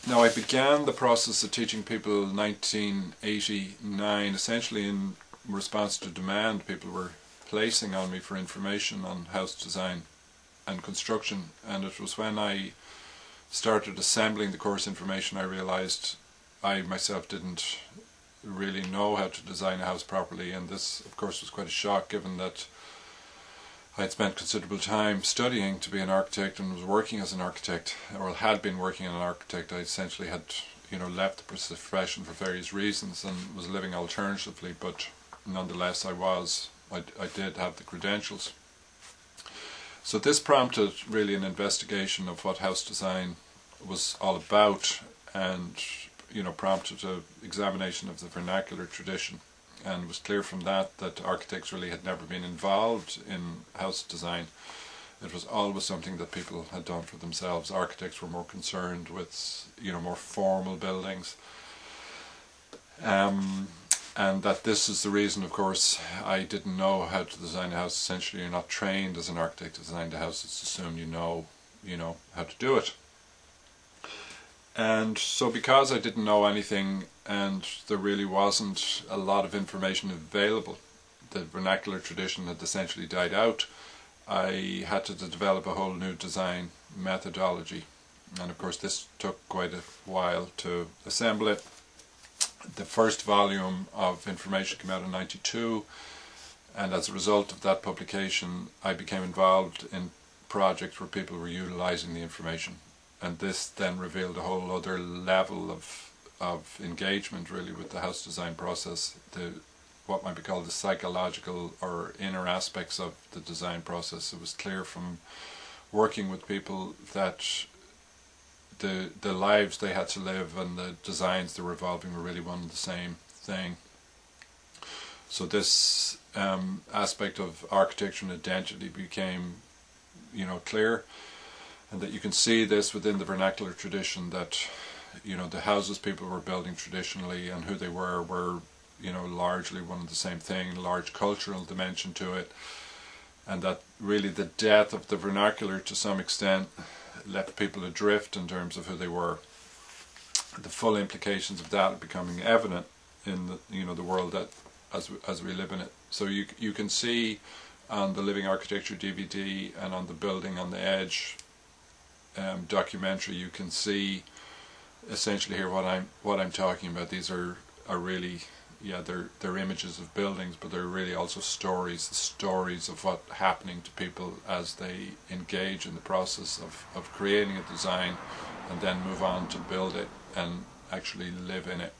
Now, I began the process of teaching people in 1989, essentially in response to demand people were placing on me for information on house design and construction, and it was when I started assembling the course information I realised I myself didn't really know how to design a house properly, and this of course was quite a shock given that I had spent considerable time studying to be an architect and was working as an architect, or had been working as an architect. I essentially had, left the profession for various reasons and was living alternatively, but nonetheless I did have the credentials. So this prompted really an investigation of what house design was all about, and prompted an examination of the vernacular tradition. And it was clear from that architects really had never been involved in house design. It was always something that people had done for themselves. Architects were more concerned with, more formal buildings. And that this is the reason, of course, I didn't know how to design a house. Essentially, you're not trained as an architect to design a house. It's assumed you know how to do it. And so because I didn't know anything and there really wasn't a lot of information available, the vernacular tradition had essentially died out, I had to develop a whole new design methodology. And of course this took quite a while to assemble it. The first volume of information came out in '92, and as a result of that publication I became involved in projects where people were utilising the information. And this then revealed a whole other level of engagement really with the house design process, what might be called the psychological or inner aspects of the design process. It was clear from working with people that the lives they had to live and the designs they were evolving were really one and the same thing. So this aspect of architecture and identity became clear. And that you can see this within the vernacular tradition, that the houses people were building traditionally and who they were largely one and the same thing, large cultural dimension to it, and that really the death of the vernacular to some extent left people adrift in terms of who they were. The full implications of that are becoming evident in the world that as we live in it. So you can see on the Living Architecture DVD and on the Building on the Edge documentary, you can see essentially here what I'm talking about. These are really, they're images of buildings, but they're really also stories, the stories of what's happening to people as they engage in the process of creating a design and then move on to build it and actually live in it.